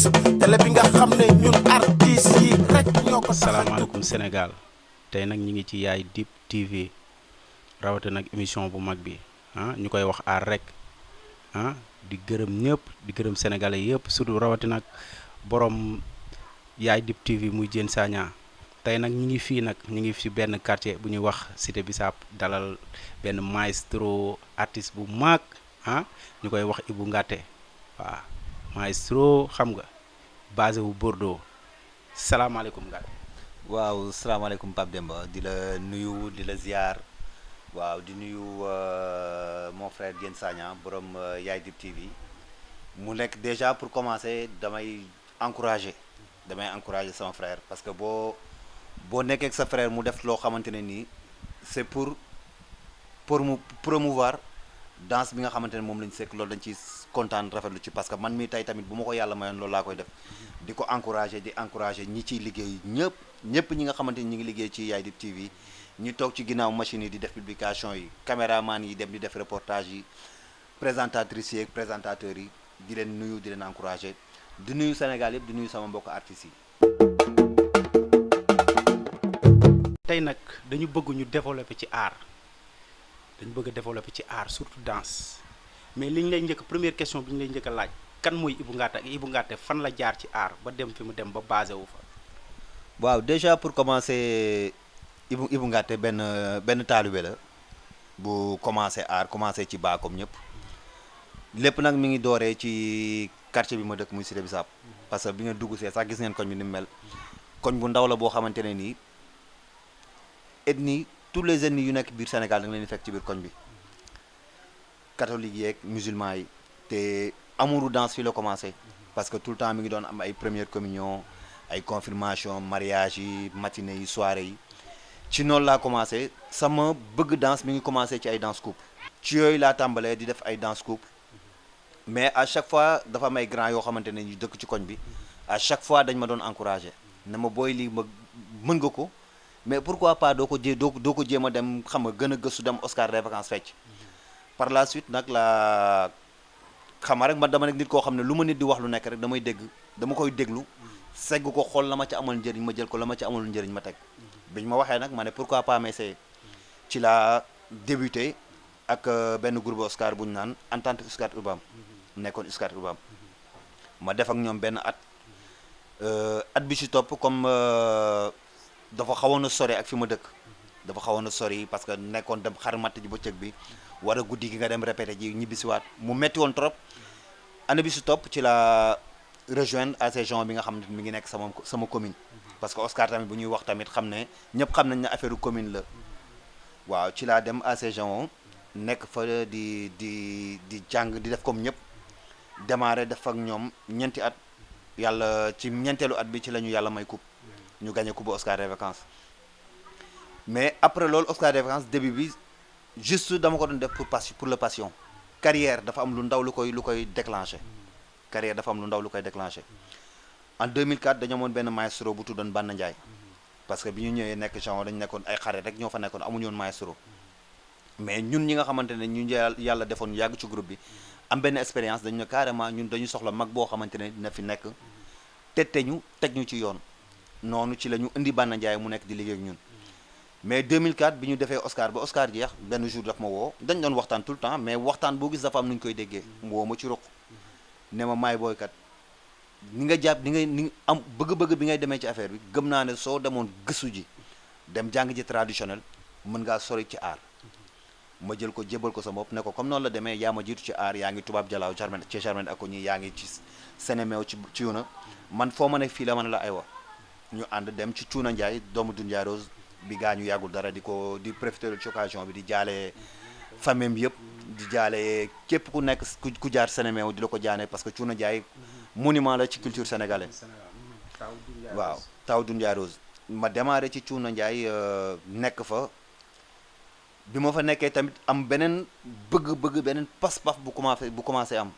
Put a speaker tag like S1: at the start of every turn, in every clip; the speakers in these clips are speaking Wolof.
S1: artiste télé bi nga xam ne ñun artiste yi rek ñoo ko.
S2: salaamaaleykum Sénégal tey nag ñu ngi ci Yaay Dip TV rawate nag émission bu mag bi ñu koy wax aar rek di gërëm ñëpp di gërëm sénégalais yëpp surtout rawate nag borom Yaay Dip TV muy Diène Sagna tey nag ñu ngi fii nag ñu ngi fi benn quartier bu ñuy wax Cité Bissap dalal benn maestro artiste bu mag ñu koy wax Ibou Ngaté waaw maestro xam nga basé wu Bordeaux salaamaaleykum Ngaté.
S3: waaw salaamaaleykum Pape Demba di la nuyu di la ziar waaw di nuyu mon frère Diène Sagna borom Yaay Dip TV mu nekk déjà pour commencer damay encourager sama frère parce que boo nekkee ak sa frère mu def loo xamante ne nii c'est pour mu promouvoir danse bi nga xamante ne moom lañu sekk loolu dañ ci kontaan rafetlu ci parce que man mii tey tamit bu ma ko yàlla mayoon loolu laa koy def di ko encourager ñi ciy liggéey ñëpp ñi nga xamante ni ñi ngi liggéey ci Yaay Dip TV ñu toog ci ginnaaw machine yi di def publication yi caméraman yi dem di def reportage yi présentatrices yi ak présentateurs yi di leen nuyu di leen encourager di nuyu Sénégal yëpp di nuyu sama mbokk artistes yi.
S2: tey nag dañu bëgg ñu développer ci art surtout danse mais li ñu lay njëkk première question bi ñu lay njëkk a laaj kan mooy Ibou Ngaté ak Ibou Ngaté fan la jaar ci art ba dem fi mu dem ba basé wu fa.
S3: waaw déjà pour commencer Ibou Ngaté benn taalibe la bu commencé art commencé ci baa comme ñëpp lépp nag mi ngi dooree ci quartier bi ma dëkk muy Cité Bissap parce que bi nga dugg see sax gis ngeen koñ bi ni mu mel koñ bu ndaw la boo xamante ne nii ethnie tous les ethnies yu nekk biir Sénégal da nga leen di fekk ci biir koñ bi catholique yeeg musulman yi te amouru danse fii la commencé parce que tout le temps mi ngi doon am ay première communion ay confirmation mariage yi matinée yi soirée yi ci noonu laa commencé sama bëgg danse mi ngi commencé ci ay danse couple ci yooyu laa tàmbalee di def ay danse couple mais à chaque fois dafa am ay grand yoo xamante ne ñu dëkk ci koñ bi à chaque fois dañ ma doon encouragé ne ma booy lii ma mën nga ko mais pourquoi pas doo ko jéem a dem xam nga gën a gëstu dem Oscar des vacances fecc par la suite nag la xama rek man dama nekk nit koo xam ne lu ma nit di wax lu nekk rek dama koy déglu segg ko xool la ma ci amal njëriñ ma jël ko la ma ci amalul njëriñ ma teg biñ ma waxee nag ma ne pourquoi pas m'essayer ci la débuté ak benn groupe Oscar bu ñu naan Entente Scat Urbam nekkoon Scat Urbam ma def ak ñoom benn at bi ci topp comme dafa xawoon a sori ak fi ma dëkk dafa xawoon a sori parce que nekkoon dem xar matt ji bëccëg bi war a guddi gi nga dem répété ji ñibbisiwaat mu metti woon trop année bi ci topp ci la rejoindre ASC Jean bi nga xam ne mi ngi nekk sama commune parce que Oscar tamit bu ñuy wax tamit xam ne ñëpp xam nañ ne affaire commune la waaw ci laa dem ASC Jean nekk fa di jàng di def comme ñëpp démarré def ak ñoom ñeenti at yàlla ci ñeenteelu at bi ci la ñu yàlla may coupe ñu gagné coupe Oscar des vacances mais après loolu Oscar des vacances début bi juste dama ko doon def pour le passion carrière dafa am lu ndaw lu koy déclenché en 2004 dañoo amoon benn maestro bu tuddoon Banna Ndiaye parce que bi ñu ñëwee nekk Jean dañu nekkoon ay xarit rek ñoo fa nekkoon amuñu woon maestro mais ñun ñi nga xamante ne ñu yàlla defoon yàgg ci groupe bi am benn expérience dañu ne carrément ñun dañu soxla mag boo xamante ne dina fi nekk teg ñu ci yoon noonu ci la ñu indi Banna Ndiaye mu nekk di liggéey ak ñun mais 2004 bi ñu defee Oscar ba Oscar jeex benn jour daf ma woo dañ doon waxtaan tout le temps mais waxtaan boo gis dafa am nu ñu koy déggee mu woo ma ci ruq ne ma maay booykat ni nga jàpp ni am bëgg-bëgg bi ngay demee ci affaire bi gëm naa ne soo demoon gëstu ji dem jàng ji traditionnel mën ngaa sori ci art ma jël ko jébal ko sa bopp ne ko comme noonu la demee yaa ma jiitu ci art yaa ngi tubaab jalaaw ci Germaine ak ko ñi yaa ngi ci Sénéméo ci Cuuna man foo ma ne fii la ma ne la aywa ñu ànd dem ci Cuuna Ndiaye doomu Dundiaye Rose bi gaa ñu yàggul dara di profiter ci occasion bi di jaale famille yëpp di jaale képp ku nekk ku jaar Sénéméo di la ko jaane parce que Cuuna Ndiaye monument la ci culture sénégalaise waaw taw Dundiaye Rose ma démarré ci Cuuna Ndiaye nekk fa bi ma fa nekkee tamit am beneen bëgg-bëgg beneen pas-pas bu commencé am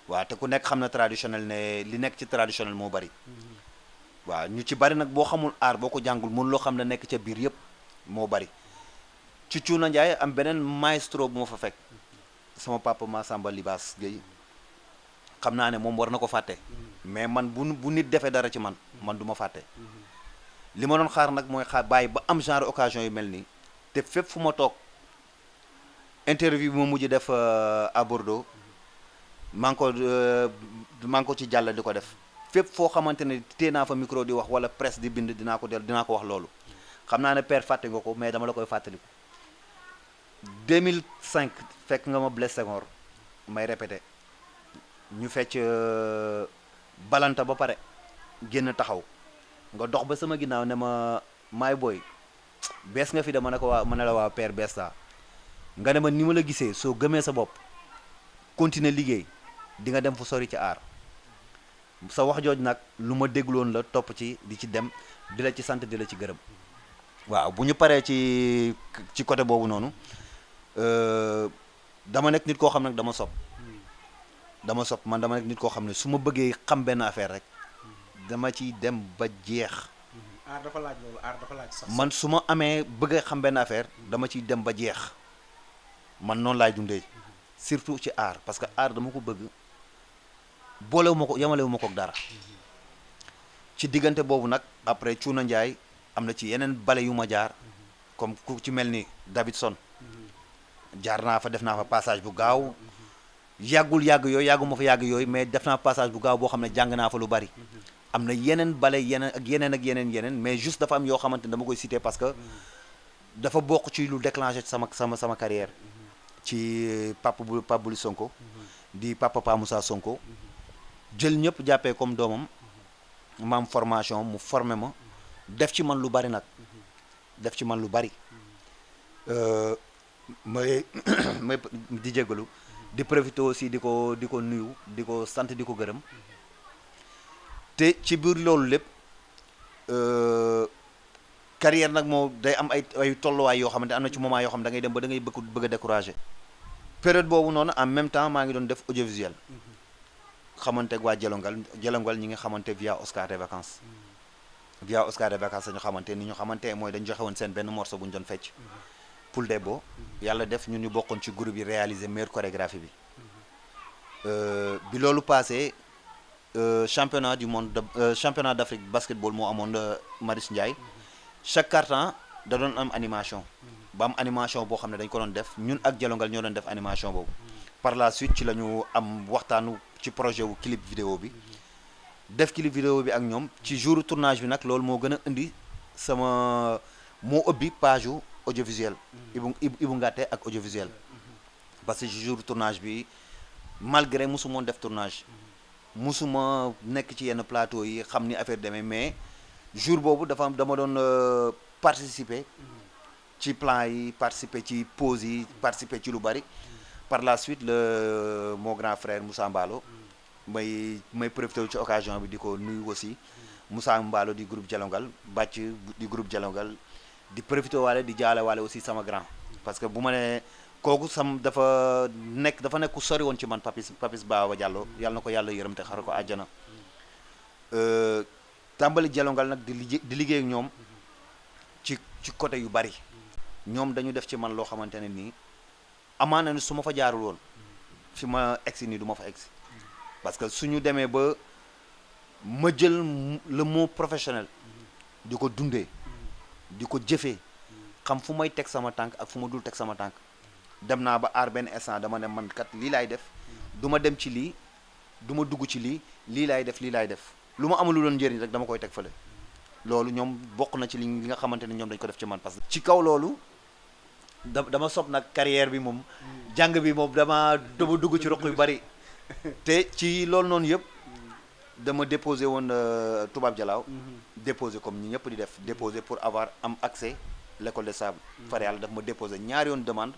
S3: waaw te ku nekk xam na traditionnel ne li nekk ci traditionnel moo bari waaw ñu ci bari nag boo xamul art boo ko jàngul mën loo xam ne nekk ca biir yëpp moo bari ci Cuuna Ndiaye am beneen maestro bu ma fa fekk sama papa Massamba Libaas Gueye xam naa ne moom war na ko fàtte mais man bu nit defee dara ci man du ma fàtte li ma doon xaar nag mooy bàyyi ba am genre occasion yu mel nii te fépp fu ma toog interview bi ma mujj def à Bordeaux maa ngi ko ci jàll di ko def fépp foo xamante ne téye naa fa micro di wax wala presse di bind dinaa ko wax loolu xam naa ne père fàtte nga ko mais dama la koy fàttaliku 2005 fekk nga ma Blaise Senghor may répété ñu fecc balanta ba pare génn taxaw nga dox ba sama ginnaaw ne ma maay booy bees nga fi de ma ne la waa père bees taa nga ne ma ni ma la gisee soo gëmee sa bopp continuer liggéey di nga dem fu sori ci aar sa wax jooj nag lu ma dégloon la topp ci di ci dem di la ci sant di la ci gërëm waaw bu ñu paree ci côté boobu noonu dama nekk nit koo xam nag dama sopp man dama nekk nit koo xam ne su ma bëggee xam benn affaire rek dama ciy dem ba jeex.
S2: aar dafa laaj loolu aar dafa laaj sax.
S3: man su ma amee bëggee xam benn affaire dama ciy dem ba jeex man noonu laay dundee surtout ci aar parce que aar dama ko bëgg boolewu ma ko yamalewu ma ko ak dara ci diggante boobu nag après Cuuna Njaay am na ci yeneen bale yu ma jaar comme ku ci mel ni Davidson jaar naa fa def naa fa passage bu gaaw yàgg yooyu mais def naa passage bu gaaw boo xam ne jàng naa fa lu bari am na yeneen bale yeneen mais juste dafa am yoo xamante ne dama koy citer parce que dafa bokk ci lu déclenché sama carrière ci Pape Bouly Sonko di Papa Moussa Sonko jël ñëpp jàppee comme doomam ma am formation mu formé ma def ci man lu bari nag may di jégalu di profité aussi di ko nuyu di ko sant di ko gërëm te ci biir loolu lépp carrière nag moo day am ay tolluwaay yoo xamante am na ci moment yoo xam da ngay dem ba da ngay bëgg a décourager période boobu noonu en même temps maa ngi doon def audiovisuel xamante ak waa Jelongal ñi nga xamante via Oscar des vacances dañu xamante ni ñu xamante mooy dañu joxe woon seen benn morceau bu ñu doon fecc Poul Debo yàlla def ñun ñu bokkoon ci groupe yi réaliser meilleure chorégraphie bi loolu passé championnat du monde championnat d'Afrique basketball moo amoon Marius Ndiaye chaque quart-temps da doon am animation ba am animation boo xam ne dañ ko doon def ñun ak Jelongal ñoo doon def animation boobu par la suite ci la ñu am waxtaanu ci projet wu clip vidéo bi def clip vidéo bi ak ñoom ci jour tournage bi nag loolu moo gën a indi moo ëbbi page yu audiovisuel Ibu Ngatte ak audiovisuel parce que ci jour tournage bi malgré mosumoon def tournage musuma nekk ci yenn plateau yi xam ni affaire demee mais jour boobu dama doon participer ci plan yi participer ci pause yi participer ci lu bari par la suite mon grand frère Moussa Mbalo may profité ci occasion bi di ko nuyu aussi Moussa Mbalo di groupe Jelongal bàcc di groupe Jelongal di profité waale di jaale waale aussi sama grand parce que bu ma ne kooku dafa nekk ku sori woon ci man Papis Baba Diallo yàlla na ko yàlla yërëm te xare ko àjjana tàmbali Jelongal nag di liggéey ak ñoom ci côté yu bari ñoom dañu def ci man loo xamante ne nii amaana ni su ma fa jaarul woon fi ma egsi nii du ma fa egsi parce que suñu demee ba ma jël le mot professionnel di ko dundee di ko jëfee xam fu may teg sama tànk ak fu ma dul teg sama tànk dem naa ba aar benn instant dama ne man kat lii laay def du ma dem ci lii du ma dugg ci lii laay def lu ma amul doon njëriñ rek dama koy teg fële loolu ñoom bokk na ci li nga xamante ne ñoom dañ ko def ci man parce que ci kaw loolu dama sob nag carrière bi moom jàng bi moom dama dugg ci roq yu bari te ci loolu noonu yëpp dama déposé woon Toubab Jalaaw déposé comme ñi ñëpp di def déposé pour am accès l'école des sables far yàlla daf ma déposé ñaari yoon demande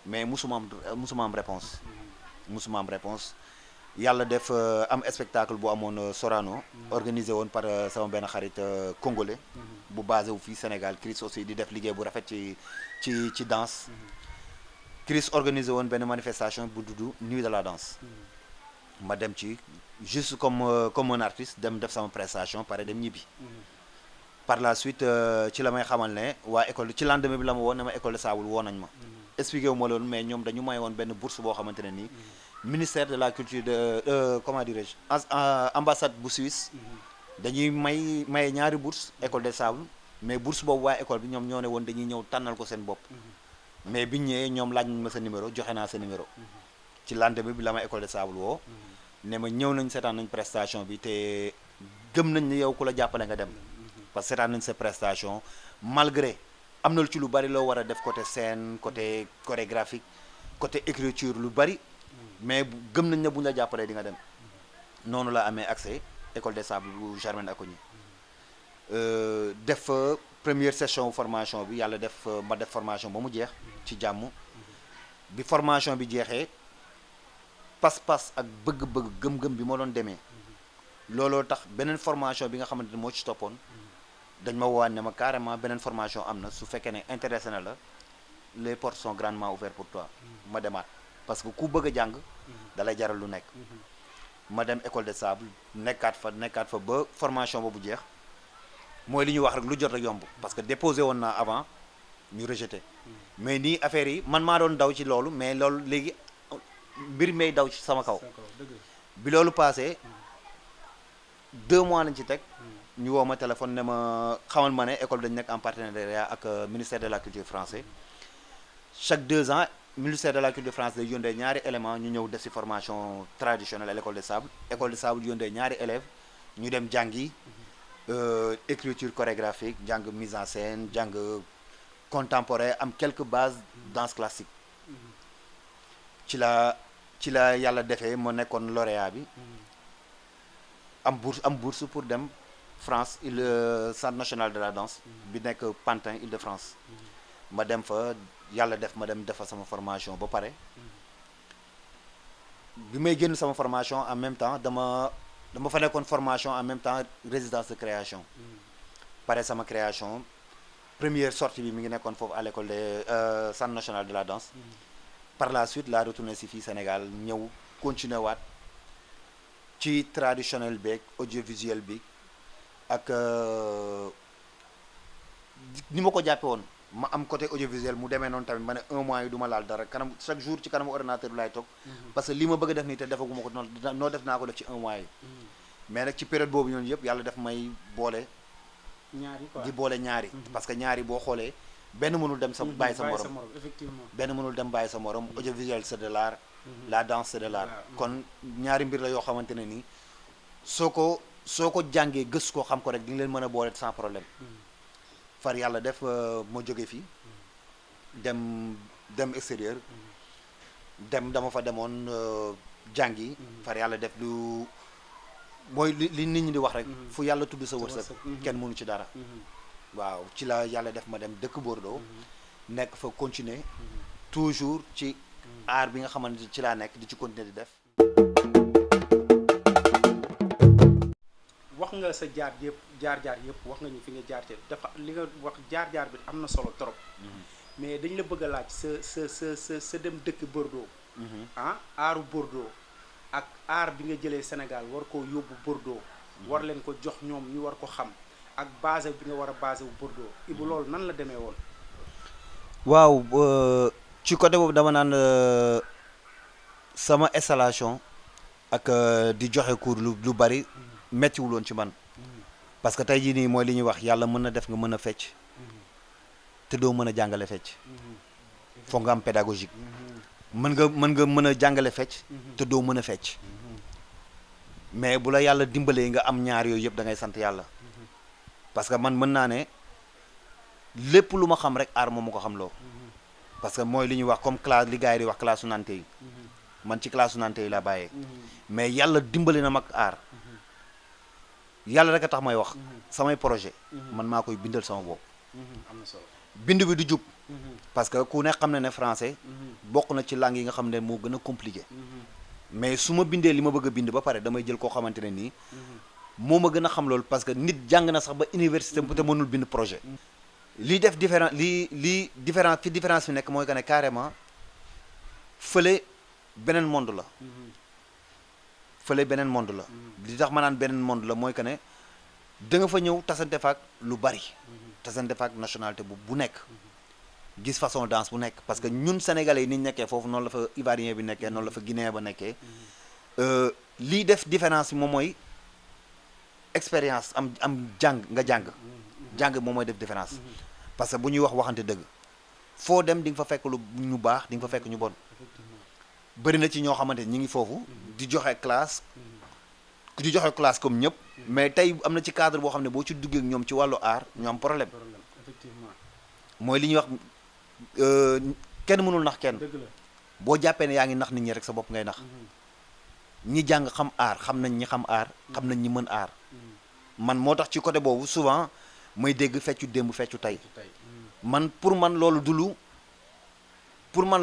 S3: mais musuma am réponse yàlla def am spectacle bu amoon Sorano organisé woon par sama benn xarit congolais bu basé wu fii Sénégal Chris aussi di def liggéey bu rafet ci danse Chris organisé woon benn manifestation bu dudd nuit de la danse ma dem ci juste comme un artiste dem def sama prestation pare dem ñibbi par la suite ci la may xamal ne waa école ci lendemain bi la ma woon ne ma école de Sable woo nañ ma expliqué wu ma loolu mais ñoom dañu may woon benn bourse boo xamante ne nii ministère de la culture de comment dirais-je ambassade bu Suisse dañuy maye ñaari bourse école des sables mais bourse boobu waa école bi ñoom ñoo ne woon dañuy ñëw tànnal ko seen bopp mais biñ ñëwee ñoom laaj nañ ma sa numéro joxe naa sa numéro ci lendemain bi la ma école des sables woo ne ma ñëw nañ seetaan nañ prestation bi te gëm nañ ni yow ku la jàppale nga dem parce que seetaan nañ sa prestation malgré am na lu ci lu bari loo war a def côté scène côté chorégraphique côté écriture lu bari mais gëm nañ ne bu ñu la jàppalee di nga dem noonu la amee accès école des sables bu Germaine Acogny def première session formation bi yàlla def ma def formation ba mu jeex ci jàmm bi formation bi jeexee pas-pas ak bëgg-bëgg gëm-gëm bi ma doon demee looloo tax beneen formation bi nga xamante ne moo ci toppoon dañ ma woowaat ne ma carrément beneen formation am na su fekkee ne intéressé na la les portes sont grandement ouvertes pour toi ma demaat parce que ku bëgg a jàng dalay jaral lu nekk ma dem école des sables nekkaat fa ba formation boobu jeex mooy li ñuy wax rek lu jot rek yomb parce que déposé woon naa avant ñu rejeté mais nii affaire yi man maa doon daw ci loolu mais loolu léegi mbir may daw ci sama kaw bi loolu passé 2 mois lañ ci teg ñu woo ma téléphone ne ma xamal ma ne école bi dañu nekk en partenariat ak ministère de la culture français chaque 2 ans ministère de la culture français day yóndee ñaari éléments ñu ñëw def ci formation traditionnelle à l'école des sables école des sables yóndee ñaari élèves ñu dem jàngi écriture chorégraphique jàng mise en scène jàng contemporain am quelques bases danse classique ci la yàlla defee ma nekkoon lauréat bi am bourse pour dem France centre national de la danse bi nekk Pantin Île-de-France ma dem fa yàlla def ma dem defa sama formation ba pare bi may génn sama formation en même temps dama fa nekkoon formation en même temps résidence de création pare sama création première sortie bi mi ngi nekkoon foofu à l'école de centre national de la danse par la suite laa retourné si fii Sénégal ñëw continuer waat ci traditionnel beeg audiovisuel bi ak ni ma ko jàppe woon ma am côté audiovisuel mu demee noonu tamit ma ne 1 mois yi du ma laal dara kanam chaque jour ci kanamu ordinateur bi laay toog parce que li ma bëgg a def nii te defaguma ko noo def naa ko def ci 1 mois yi mais nag ci période boobu ñoonu yëpp yàlla def may boole di boole ñaari parce que ñaari boo xoolee benn mënul dem sa bàyyi sa morom
S4: effectivement
S3: benn mënul dem bàyyi sa morom audiovisuel c'est de l'art la danse c'est de l'art kon ñaari mbir la yoo xamante ne nii soo ko jàngee gës ko xam ko rek di nga leen mën a boole sans problème far yàlla def ma jóge fii dem extérieur dama fa demoon jàngi far yàlla def lu mooy li nit ñi di wax rek fu yàlla tudd sa wërsëg kenn mënu ci dara waaw ci la yàlla def ma dem dëkk Bordeaux nekk fa continuer toujours ci art bi nga xamante ci laa nekk di ci continuer di def
S4: wax nga sa jaar yëpp wax nga ñu fi nga jaar ci dafa li nga wax jaar bi am na solo trop mais dañ la bëgg a laaj sa dem dëkk Bordeaux aaru Bordeaux ak aar bi nga jëlee Sénégal war koo yóbbu Bordeaux war leen ko jox ñoom ñu war ko xam ak base bi nga war a basé wu Bordeaux Ibou loolu nan la demee woon
S3: waaw ci côté boobu dama naan sama installation ak di joxe cours lu bari mettiwul woon ci man parce que tey jii nii mooy li ñuy wax yàlla mën na def nga mën a fecc te doo mën a jàngale fecc foog nga am pédagogique mën a jàngale fecc te doo mën a fecc mais bu la yàlla dimbalee nga am ñaar yooyu yëpp da ngay sant yàlla parce que man mën naa ne lépp lu ma xam rek aar moom ma ko xam loo parce que mooy li ñuy wax comme classe li gars yi di wax classe su nante yi man ci classe su nante yi la bàyyee mais yàlla dimbali na mag aar yàlla rek a tax may wax samay projet man maa koy bindal sama bopp
S4: am na solo
S3: bind bi du jub parce que ku ne xam ne français bokk na ci langue yi nga xam ne moo gën a compliqué mais su ma bindee li ma bëgg a bind ba pare damay jël koo xamante ne nii moo ma gën a xam loolu parce que nit jàng na sax ba université te mënul bind projet li def différent li différence fi nekk mooy que ne carrément fële beneen monde la li tax ma naan beneen monde la mooy que ne da nga fa ñëw tasante faak lu bari tasante faak nationalité bu nekk gis façon danse bu nekk parce que ñun sénégalais yi ni ñu nekkee foofu noonu la fa ivoirien bi nekkee noonu la fa guinéen ba nekkee lii def différence bi moom mooy expérience am jàng nga jàng moom mooy def différence parce que bu ñuy waxante dëgg foo dem di nga fa fekk lu ñu baax di nga fa fekk ñu bon bëri na ci ñoo xamante ñi ngi foofu di joxe classe comme ñëpp mais tey am na ci cadre boo xam ne boo ci duggee ak ñoom ci wàllu art ñu am problème
S4: effectivement
S3: mooy li ñuy wax kenn mënul nax kenn
S4: dëgg la
S3: boo jàppee ne yaa ngi nax nit ñi rek sa bopp ngay nax ñi jàng xam art xam nañ ñi xam art xam nañ ñi mën art man moo tax ci côté boobu souvent may dégg feccu démb feccu tey man pour man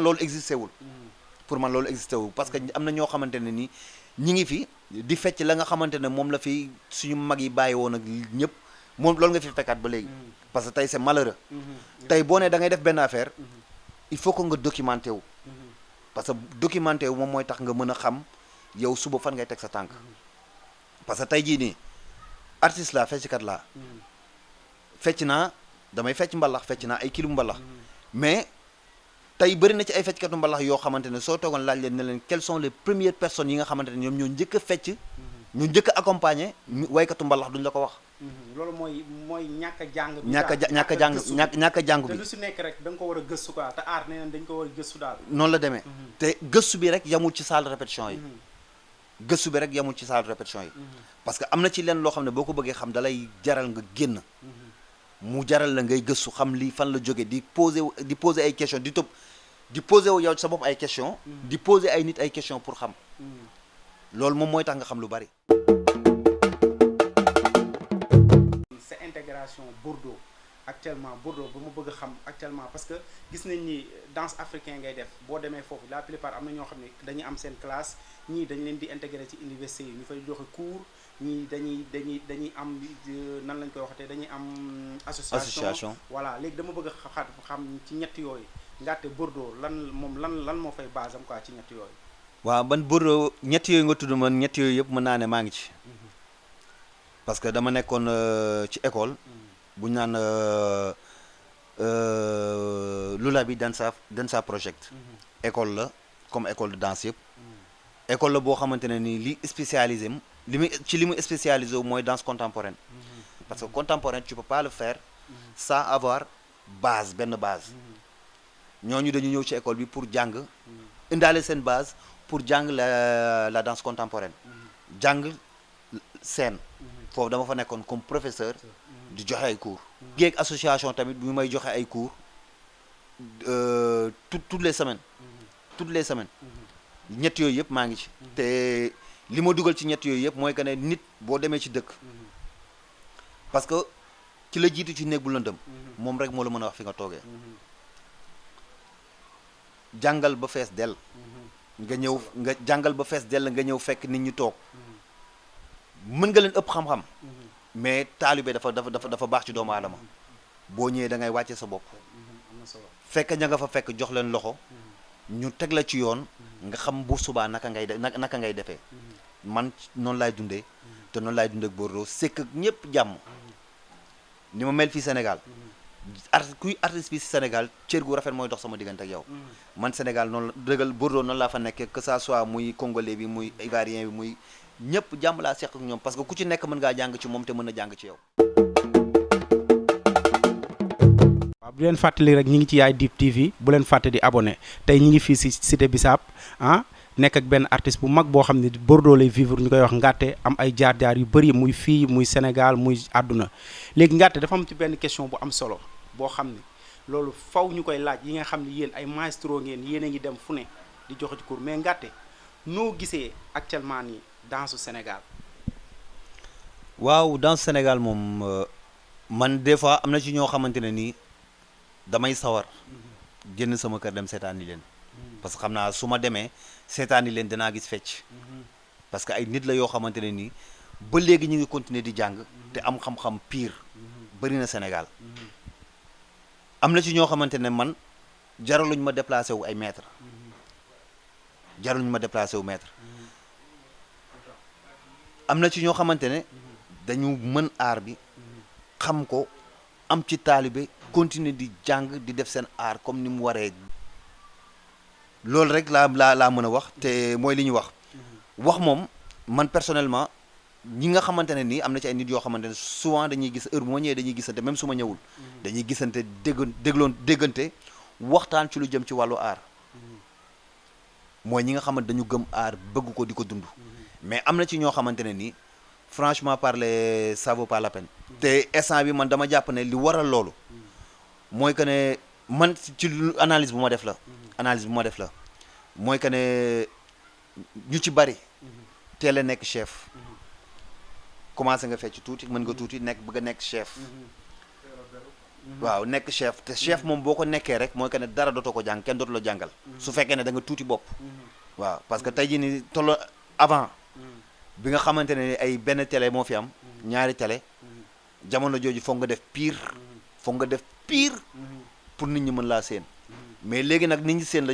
S3: loolu existé wul parce que am na ñoo xamante ne ni ñi ngi fi di fecc la nga xamante ne moom la fi suñu mag yi bàyyi woon ak ñëpp moom loolu nga fi fekkaat ba léegi parce que tey c'est malheureux tey boo nee da ngay def benn affaire il faut que nga documenté wu parce que documenté wu moom mooy tax nga mën a xam yow suba fan ngay teg sa tànk parce que tey jii nii artiste la fecckat laa fecc naa damay fecc mbalax fecc naa ay kilu mbalax mais tey bëri na ci ay fecckatu mbalax yoo xamante ne soo toogoon laaj leen ne leen quelles sont les premières personnes yi nga xamante ne ñoom ñoo njëkk a fecc ñu njëkk a accompagner waykatu mbalax duñ la ko wax
S4: loolu mooy ñàkk a jàng bi
S3: ñàkk a jàng bi
S4: te lu si nekk rek da nga ko war a gëstu quoi te aar nee nañ dañ ko war a gëstu daal
S3: noonu la demee te gëstu bi rek yamul ci salle répétition yi gëstu bi rek yamul ci salle répétition yi parce que am na ci leen loo xam ne boo ko bëggee xam dalay jaral nga génn mu jaral la ngay gëstu xam lii fan la jóge di poser ay question di poser wu yow sa bopp ay question di poser ay nit ay question pour xam loolu moom mooy tax nga xam lu bari
S4: sa intégration Bordeaux actuellement Bordeaux ba mu bëgg a xam actuellement parce que gis nañ ni danse africain ngay def boo demee foofu la plupart am na ñoo xam ne dañuy am seen classe ñii dañ leen di intégrer ci université yi ñu fay joxe cours ñii dañuy am nan lañ koy waxatee dañuy am association voilà léegi dama bëgg a xam ci ñett yooyu ngaate Bordeaux lan moo fay base am quoi ci ñett yooyu
S3: waaw ban Bordeaux ñett yooyu nga tudd man ñett yooyu yëpp mën naa ne maa ngi ci parce que dama nekkoon ci école bu ñu naan Lulabi Dansa Project école la comme école de danse yëpp école la boo xamante ne nii li spécialisé li mu spécialisé mooy danse contemporaine parce que contemporaine tu peux pas le faire sans avoir benn base ñooñu dañu ñëw ci école bi pour jàng indaale seen base pour jàng la danse contemporaine jàng scène foofu dama fa nekkoon comme professeur di joxe ay cours géeg association tamit bu may joxe ay cours toutes les semaines ñett yooyu yëpp maa ngi ci te li ma dugal ci ñett yooyu yëpp mooy que ne nit boo demee ci dëkk parce que ci la jiitu ci néeg bu lëndëm moom rek moo la mën a wax fi nga toogee jàngal ba fees dell nga jàngal ba fees dell nga ñëw fekk nit ñi toog mën nga leen ëpp xam-xam mais taalibe dafa baax ci doomu aadama boo ñëwee da ngay wàcce sa bopp fekk ña nga fa fekk jox leen loxo ñu teg la ci yoon nga xam bu subaa naka ngay defee man noonu laay dundee te noonu laay dundee ak Bordeaux sekk ak ñëpp jàmm ni ma mel fii Sénégal kuy artiste fii si Sénégal cër gu rafet mooy dox sama diggante ak yow man Sénégal noonu la dëggal Bordeaux noonu laa fa nekkee que ça soit muy congolais bi muy ivoirien bi muy ñëpp jàmm laa seq ak ñoom parce que ku ci nekk mën ngaa jàng ci moom te mën na jàng ci yow.
S2: waaw bu leen fàttali rek ñi ngi ci Yaay Dib TV bu leen fàtte di abonné tey ñi ngi fii si Cité Bissap nekk ak benn artiste bu mag boo xam ne Bordeaux lay vivre ñu koy wax Ngaté am ay jaar-jaar yu bëri muy fii muy Sénégal muy àdduna léegi Ngaté dafa am ci benn question bu am solo boo xam ne loolu faw ñu koy laaj yi nga xam ne yéen ay maestro ngeen yéen a ngi dem fu ne di joxe ci cours mais Ngaté noo gisee actuellement nii danse Sénégal.
S3: waaw danse Sénégal moom man des fois am na ci ñoo xamante ne nii damay sawar génn sama kër dem seetaani leen parce que xam naa su ma demee seetaani leen danaa gis fecc parce que ay nit la yoo xamante ne nii ba léegi ñu ngi continuer di jàng te am xam-xam pire bëri na Sénégal am na ci ñoo xamante ne man jaraluñ ma déplacé wu ay mètre am na ci ñoo xamante ne dañu mën aar bi xam ko am ci taalibe continuer di jàng di def seen art comme ni mu waree. loolu rek laa mën a wax te mooy li ñu wax moom man personnellement ñi nga xamante ne nii am na ci ay nit yoo xamante ne souvent dañuy gis heure bu ma ñëwee dañuy gisante même su ma ñëwul dañuy gisante déggante waxtaan ci lu jëm ci wàllu art mooy ñi nga xamante dañu gëm art bëgg ko di ko dund mais am na ci ñoo xamante ne nii franchement parler ça vaut pas la peine te instant bi man dama jàpp ne li waral loolu mooy que ne man ci analyse bu ma def la mooy que ne ñu ci bari teel a nekk chef commencé nga fecc tuuti mën nga tuuti bëgg a nekk chef waaw nekk chef te chef moom boo ko nekkee rek mooy que ne dara dootoo ko jàng kenn dootu la jàngal su fekkee ne da nga tuuti bopp waaw parce que tey jii ni tolloo avant bi nga xamante ne ay benn télé moo fi am ñaari télé jamono jooju foog nga def pire pour nit ñi mën laa seen mais léegi nag nit ñi seen la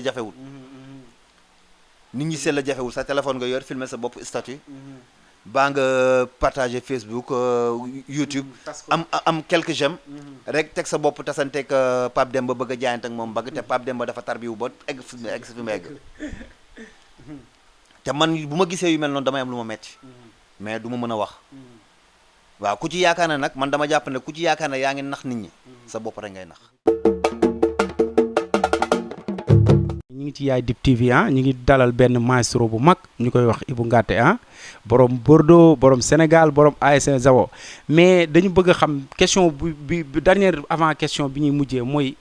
S3: jafewul sa téléphone nga yor filmer sa bopp statut baa nga partager Facebook YouTube am quelques j'aime rek teg sa bopp tasanteeg Pape Demba bëgg a jaayante ak moom bëgg te Pape Demba dafa tarbiwu ba egg fi mu egg te man bu ma gisee yu mel noonu damay am lu ma metti mais du ma mën a wax waaw ku ci yaakaar ne nag man dama jàpp ne ku ci yaakaar ne yaa ngi nax nit ñi sa bopp rek ngay nax.
S2: ñu ngi ci Yaay Dib TV ñu ngi dalal benn maestro bu mag ñu koy wax Ibou Ngaté borom Bordeaux borom Sénégal borom ASC Zawo mais dañu bëgg a xam question bi dernière avant question bi ñuy mujjee mooy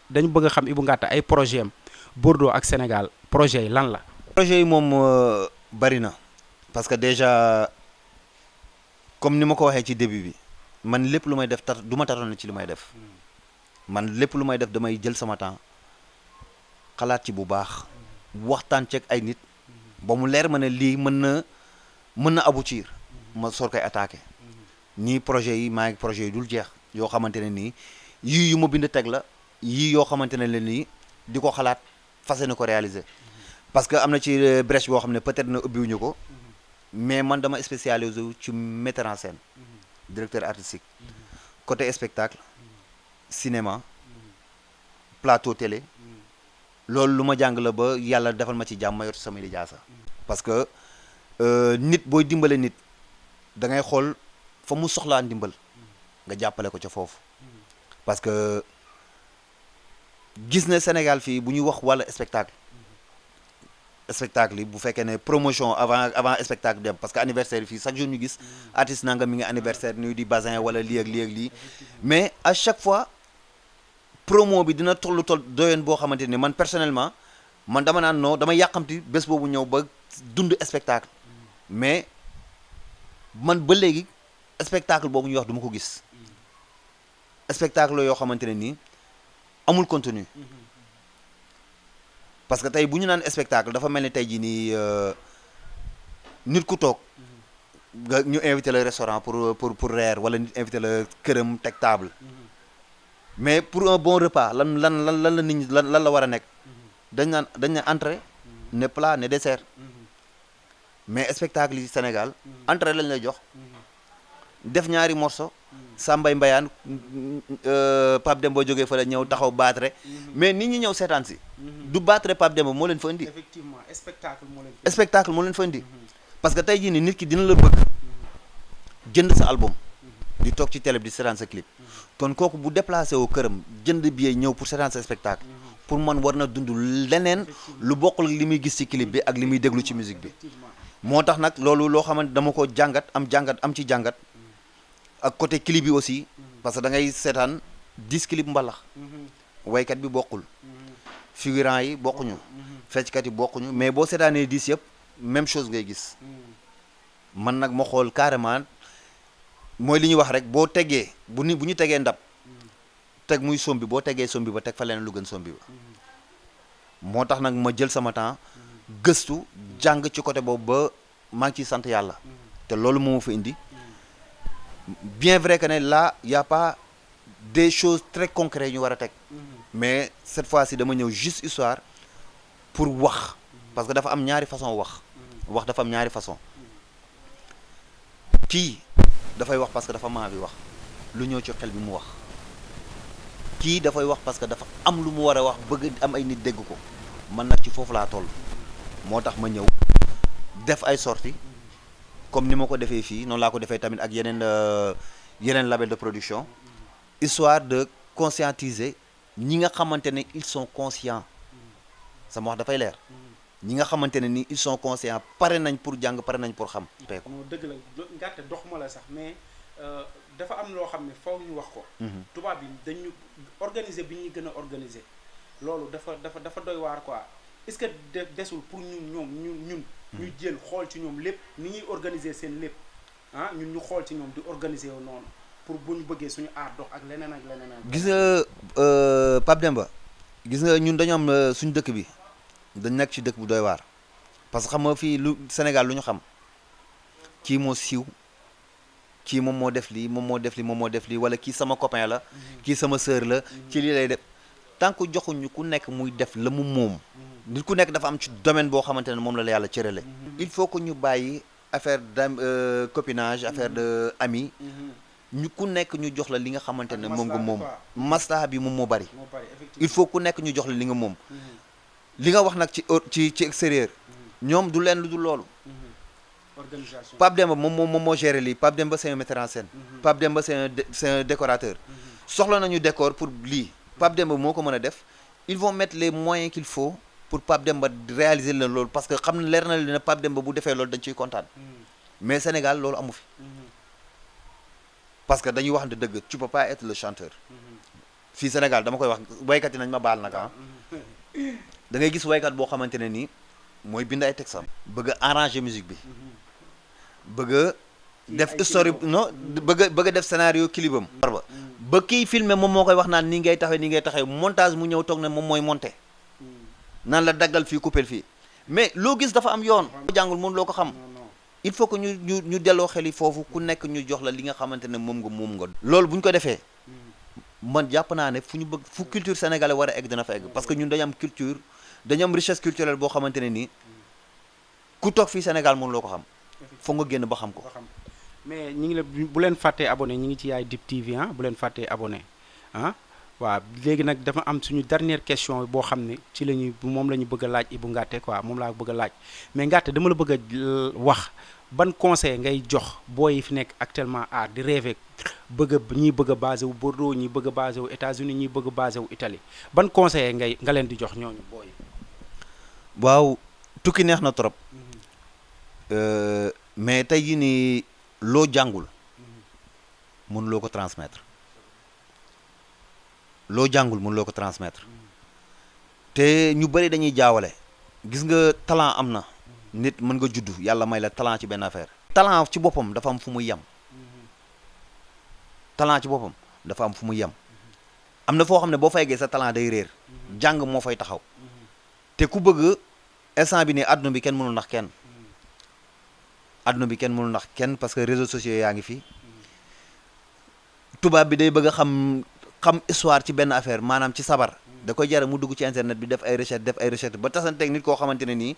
S2: dañu bëgg a xam Ibou Ngaté ay projet am Bordeaux ak Sénégal projet yi lan la.
S3: projet yi moom bari na parce que déjà comme ni ma ko waxee ci début bi man lépp lu may def du ma tatoon ci li may def man lépp lu may def damay jël sama temps xalaat ci bu baax waxtaan ceeg ay nit ba mu leer ma ne lii mën na aboutir ma soor koy attaqué nii projet yi maa ngi projet yi dul jeex yoo xamante ne nii yii yu ma bind teg la yii yoo xamante ne la nii di ko xalaat fas yéene ko réaliser parce que am na ci brèche boo xam ne peut-être na ubbiwuñu ko mais man dama spécialisé wu ci metteur en scène directeur artistique côté spectacle cinéma plateau télé loolu lu ma jàng la ba yàlla defal ma ci jàmm ma yor ci sama lijaasa parce que nit booy dimbale nit da ngay xool fa mu soxlaa ndimbal nga jàppale ko ca foofu parce que gis na Sénégal fii bu ñuy wax wàllu spectacle yi bu fekkee ne promotion avant spectacle dem parce que anniversaire yi fii chaque jour ñu gis artiste nanga mi ngi anniversaire nuy di basin wala lii ak lii mais à chaque fois promo bi dina toll doyoon boo xamante ni man personnellement man dama naan non dama yàqamti bés boobu ñëw ba dund spectacle mais man ba léegi spectacle boobu ñuy wax du ma ko gis spectacle yoo xamante ne nii amul contenu parce que tey bu ñu naan spectacle dafa mel ni tey jii nii nit ku toog nga ñu invité le restaurant pour reer wala nit invité la këram teg table mais pour un bon repas lan la nit ñi lan la war a nekk dañ ne entrée ne plat ne dessert mais spectacle yi Sénégal entrée lañ lay jox def ñaari morceau Sambay Mbayaan Pape Demba jógee fa la ñëw taxaw baatre mais nit ñi ñëw seetaan si du baatre Pape Demba moo leen fa indi
S4: effectivement
S3: spectacle moo leen fa indi parce que tey jii nii nit ki dina la bëgg jënd sa album di toog ci télé bi di seetaan sa clip kon kooku bu déplacé woo këram jënd billet ñëw pour seetaan sa spectacle pour man war na dund leneen lu bokkul li muy gis ci clip bi ak li muy déglu ci musique bi moo tax nag loolu loo xamante dama ko am ci jàngat ak côté clip bi aussi parce que da ngay seetaan 10 clip mbalax waykat bi bokkul figurant yi bokkuñu fecckat yi bokkuñu mais boo seetaanee 10 yëpp même chose ngay gis man nag ma xool carrément mooy li ñuy wax rek boo tegee bu ñu tegee ndab teg muy sombi boo tegee sombi ba teg fa leneen lu gën sombi ba moo tax nag ma jël sama temps gëstu jàng ci côté boobu ba maa ngi ciy sant yàlla te loolu moo ma fa indi bien vrai que ne là y a pas des choses très concrètes ñu war a teg mais cette fois-ci dama ñëw juste histoire pour wax parce que dafa am ñaari façon wax dafa am ñaari façon kii dafay wax parce que dafa maa bi wax lu ñëw ci xel bi mu wax kii dafay wax parce que dafa am lu mu war a wax bëgg am ay nit dégg ko man nag ci foofu laa toll moo tax ma ñëw def ay sorties comme ni ma ko defee fii noonu laa ko defee tamit ak yeneen label de production histoire de conscientiser ñi nga xamante ne ils sont conscients sama wax dafay leer ñi nga xamante ne ni ils sont conscients pare nañ pour jàng pare nañ pour xam tey ko
S4: non dëgg la ngàtte doxuma la sax mais dafa am loo xam ne faw ñu wax ko tubaab bi dañu organiser bi ñuy gën a organiser loolu dafa doy waar quoi est-ce que desul pour ñun ñu jël xool ci ñoom lépp ni ñuy organiser seen lépp ah ñun ñu xool ci ñoom di organiser wu noonu pour bu ñu bëggee suñu aar dox ak leneen ak leneen ak
S3: gis nga Pape Demba gis nga ñun dañu am suñu dëkk bi dañ nekk ci dëkk bu doy waar parce que xam nga fii lu Sénégal lu ñu xam kii moo siiw kii moom moo def lii moom moo def lii moom moo def lii wala kii sama copain la kii sama sœur la ci lii lay def tant que joxuñu ku nekk muy def la mu moom nit ku nekk dafa am ci domaine boo xamante ne moom la yàlla cërale il faut que ñu bàyyi affaire de copinage affaire de ami ñu ku nekk ñu jox la li nga xamante ne moom nga moom maslaa bi moom moo bari il faut ku nekk ñu jox la li nga moom li nga wax nag ci extérieur ñoom du leen lu dul loolu
S4: organisation
S3: Pape Demba moom moo géré lii Pape Demba c'est un metteur en scène Pape Demba c'est un décorateur soxla nañu décor pour lii Pape Demba moo ko mën a def ils vont mettre les moyens qu'il faut pour Pape Demba réaliser leen loolu parce que xam ne leer na leen ne Pape Demba bu defee loolu dañ ciy kontaan mais Sénégal loolu amu fi parce que dañuy wax ne dëgg tu peux pas être le chanteur fii Sénégal dama koy wax waykat yi nañ ma baal nag ah da ngay gis waykat boo xamante ne nii mooy bind ay texam bëgg a arranger musique bi bëgg a def histoire non bëgg a def scénario clipam ba kiy filmer moom moo koy wax naan nii ngay taxee montage mu ñëw toog ne moom mooy monter naan la daggal fii coupel fii mais loo gis dafa am yoon jàngul mun loo ko xam il faut que ñu delloo xel yi foofu ku nekk ñu jox la li nga xamante ne moom nga loolu bu ñu ko defee man jàpp naa ne fu ñu bëgg fu culture sénégalais war a egg dina fa egg parce que ñun dañu am culture dañu am richesse culturelle boo xamante ne nii ku toog fii Sénégal mun loo ko xam foog nga génn ba xam ko
S4: mais ñi ngi la bu leen fàttee abonné ñi ngi ci Yaay Dip TV ah bu leen fàttee abonné ah waaw léegi nag dafa am suñu dernière question boo xam ne ci la ñuy moom la ñu bëgg a laaj Ibou Ngaté quoi moom laa bëgg a laaj mais Ngaté dama la bëgg a wax ban conseil ngay jox booy yi fi nekk actuellement art di rêver ñii bëgg a basé wu Bordeaux ñii bëgg a basé wu États-Unis ñii bëgg a basé wu Italie ban conseil nga leen di jox ñooñu booy
S3: waaw tukki neex na trop mais tey jii nii loo jàngul mën loo ko transmettre te ñu bëri dañuy jaawale gis nga talent am na nit mën nga juddu yàlla may la talent ci benn affaire talent ci boppam dafa am fu muy yem am na foo xam ne boo fa eggee sa talent day réer jàng moo fay taxaw te ku bëgg instant bi ne àdduna bi kenn mënul nax kenn parce que réseaux sociaux yaa ngi fi tubaab bi day bëgg a xam histoire ci benn affaire maanaam ci sabar da koy jare mu dugg ci internet bi def ay recherche ba tasanteeg nit koo xamante ne nii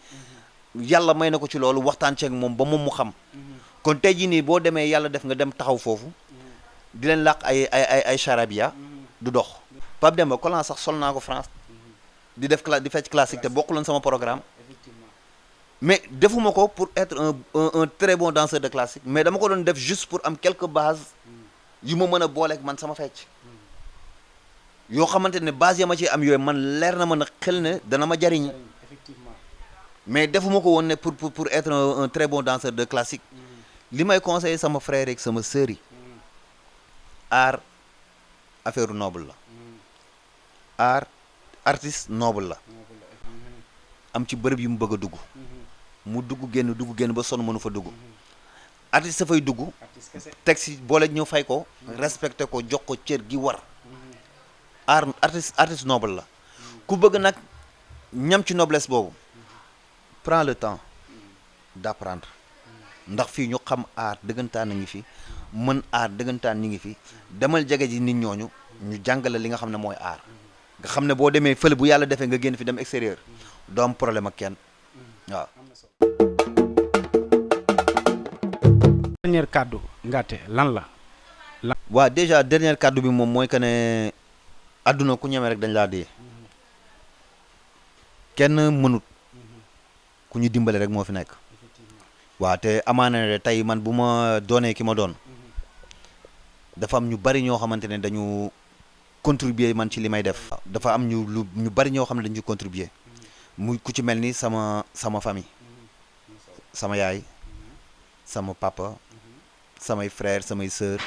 S3: yàlla may na ko ci loolu waxtaan ceeg moom ba moom mu xam kon tey jii nii boo demee yàlla def nga dem taxaw foofu di leen làq ay charabia du dox Pape Demba Kolan sax sol naa ko France di fecc classique te bokkuloon sama programme mais defuma ko pour être un très bon danseur de classique mais dama ko doon def juste pour am quelques bases yu ma mën a booleeg man sama fecc yoo xamante ne base ya ma ci am yooyu man leer na mën a xel ne dana ma jariñ mais defuma ko woon ne pour être un très bon danseur de classique li may conseiller sama frère ak sama sœur yi art affaire noble la art artiste noble la am ci bërëb yu mu bëgg a dugg mu dugg génn ba sonn mënu fa dugg artiste dafay dugg teg si boole ñëw fay ko respecté ko jox ko cër gi war art artiste noble la ku bëgg nag ñam ci noblesse boobu prends le temps d'apprendre ndax fii ñu xam art dëggantaan ñi fi mën art dëggantaan ñi ngi fi demal jege ji nit ñooñu ñu jàngale li nga xam ne mooy art nga xam ne boo demee fële bu yàlla defee nga génn fi dem extérieur doo am problème ak kenn waaw.
S4: dernier kàddu Ngaté lan la.
S3: waaw déjà dernier kàddu bi moom mooy que ne àdduna ku ñeme rek dañ laa dee kenn mënut ku ñu dimbale rek moo fi nekk waaw te amaana ne tey man bu ma doonee ki ma doon dafa am ñu bari ñoo xamante ne dañu contribuer man ci li may def dafa am ñu bari ñoo xam ne dañu ci contribuer muy ku ci mel ni sama famille sama yaay sama papa samay frère samay sœur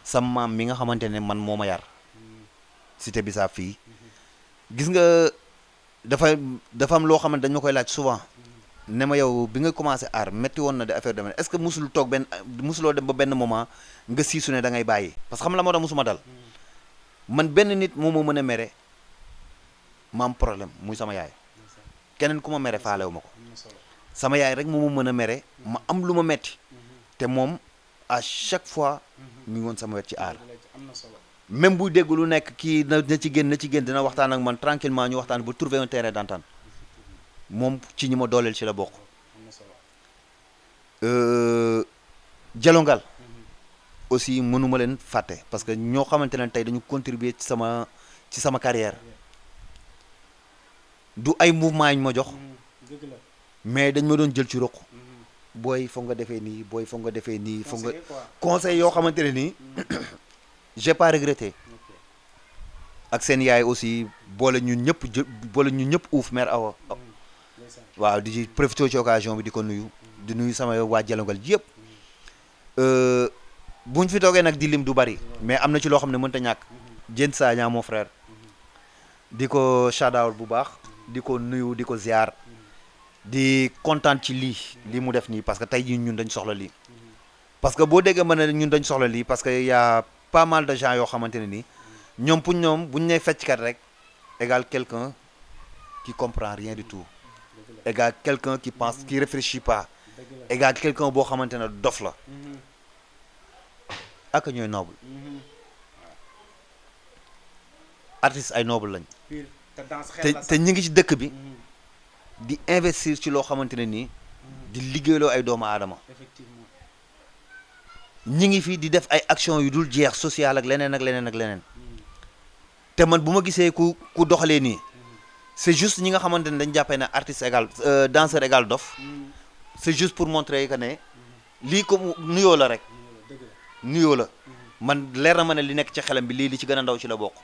S3: sama maam mi nga xamante ne man moo ma yar cité Bissap fii gis nga dafa am loo xam ne dañ ma koy laaj souvent ne ma yow bi nga commencé art métti woon na de affaire de est-ce que musuloo dem ba benn moment nga siisu ne da ngay bàyyi parce que xam la moo tax musuma dal man benn nit moo ma mën a mere ma am problème muy sama yaay keneen ku ma mere faalewu ma ko sama yaay rek moo ma mën a mere ma am lu ma metti te moom à chaque fois mi ngi woon sama wet ci art même buy dégg lu nekk kii na ci génn dina waxtaan ak man tranquillement ñu waxtaan bu trouver un terrain d'entente moom ci ñi ma dooleel ci la bokk Jalongal aussi mënuma leen fàtte parce que ñoo xamante ne tey dañu contribuer ci sama carrière du ay mouvement yi ñu ma jox mais dañ ma doon jël ci ruq booy foog nga defee nii booy foog nga defee nii foog nga conseil yoo xamante ne nii j'ai pas regretté ak seen yaay aussi boole ñun ñëpp uuf mère Awa waaw di ci profité ci occasion bi di ko nuyu di nuyu sama waa Jalongal yëpp buñ fi toogee nag di lim du bari mais am na ci loo xam ne mënta ñàkk Diène Sagna mon frère di ko shout out bu baax di ko nuyu di ko ziar di kontaan ci lii mu def nii parce que tey jii ñun dañ soxla lii parce que boo déggee ma ne ñun dañ soxla lii parce que y a pas mal de gens yoo xamante ne nii ñoom pour ñoom buñ ne fecckat rek égal quelqu'un qui comprend rien du tout égal quelqu'un qui pense qui réfléchit pas égal quelqu'un boo xamante ne dof la ak ñooy noble artistes ay noble lañ te ñi ngi ci dëkk bi di investir ci loo xamante ne nii di liggéeyloo ay doomu aadama ñi ngi fi di def ay action yu dul jeex social ak leneen te man bu ma gisee ku doxalee nii c'est juste ñi nga xamante ne dañ jàppee ne artiste égal danseur égal dof c'est juste pour montrer que ne lii comme nuyoo la rek nuyoo la man leer na ma ne li nekk ci xelam bi li ci gën a ndaw ci la bokk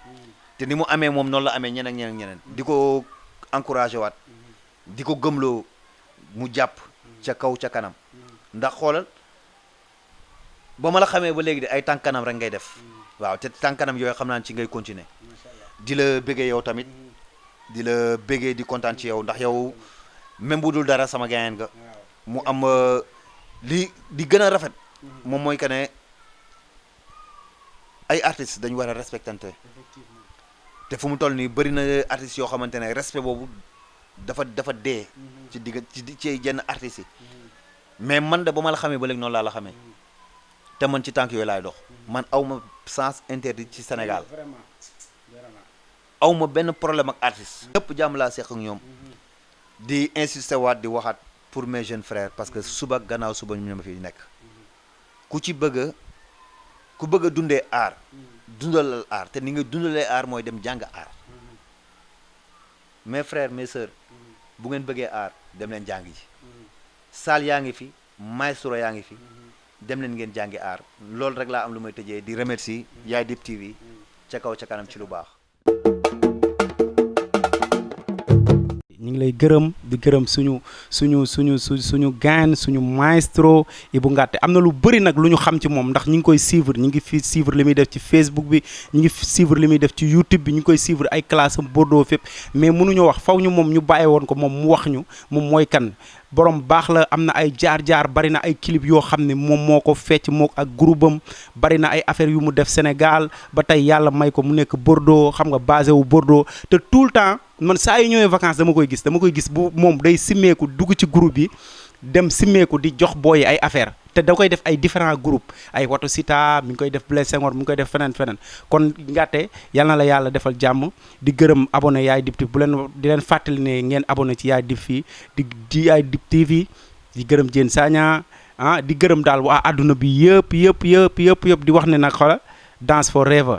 S3: te ni mu amee moom noonu la amee ñeneen di ko encouragé waat di ko gëmloo mu jàpp ca kaw ca kanam ndax xoolal ba ma la xamee ba léegi de ay tànk kanam rek ngay def waaw te tànk kanam yooyu xam naa ci ngay continuer di la bëggee yow tamit di la bëggee di kontaan ci yow ndax yow même bu dul dara sama gaayeen nga mu am li di gën a rafet moom mooy que ne ay artistes dañu war a respectante te fu mu toll nii bëri na artistes yoo xamante ne respect boobu dafa dee ci ci jenn artistes yi mais man de ba ma la xamee ba léegi noonu laa la xamee te man ci tànk yooyu laay dox man awma sens interdit ci Sénégal awma benn problème ak artiste ñëpp jàmm laa seq ak ñoom di insister waat di waxaat pour mes jeunes frères parce que suba gannaaw suba ñu ma fi nekk ku bëgg a dundee art dundalal art te ni nga dundalee art mooy dem jàng art mes frères mes sœurs bu ngeen bëggee art dem leen jàng ji salle yaa ngi fi maestro yaa ngi fi dem leen ngeen jàngi art loolu rek laa am lu may tëjee di remercier Yaay Dip TV ca kaw ca kanam ci lu baax.
S2: ñu ngi lay gërëm di gërëm suñu gaan suñu maestro Ibou Ngaté am na lu bëri nag lu ñu xam ci moom ndax ñu ngi koy suivre ñu ngi fi suivre li muy def ci Facebook bi ñu ngi suivre li muy def ci YouTube bi ñu ngi koy suivre ay classe am Bordeaux fépp mais mënuñoo wax faw ñu moom ñu bàyyi woon ko moom mu wax ñu moom mooy kan borom baax la am na ay jaar-jaar bari na ay clip yoo xam ne moom moo ko fecc moo ak groupe am bari na ay affaires yu mu def Sénégal ba tey yàlla may ko mu nekk Bordeaux xam nga basé wu Bordeaux te tout le temps man saa yu ñëwee vacances dama koy gis bu moom day simmeeku dugg ci groupe bi dem simmeeku di jox booyi ay affaire te da koy def ay différents groupes ay Watu Sita mi ngi koy def Blaise Senghor mi ngi koy def feneen kon Ngaté yal na la yàlla defal jàmm di gërëm abonné Yaay Dip bu leen di leen fàttali ne ngeen abonné ci Yaay Dip fii di Yaay Dip TV di gërëm Diène Sagna di gërëm daal waa àdduna bi yëpp di wax ne nag xola dance forever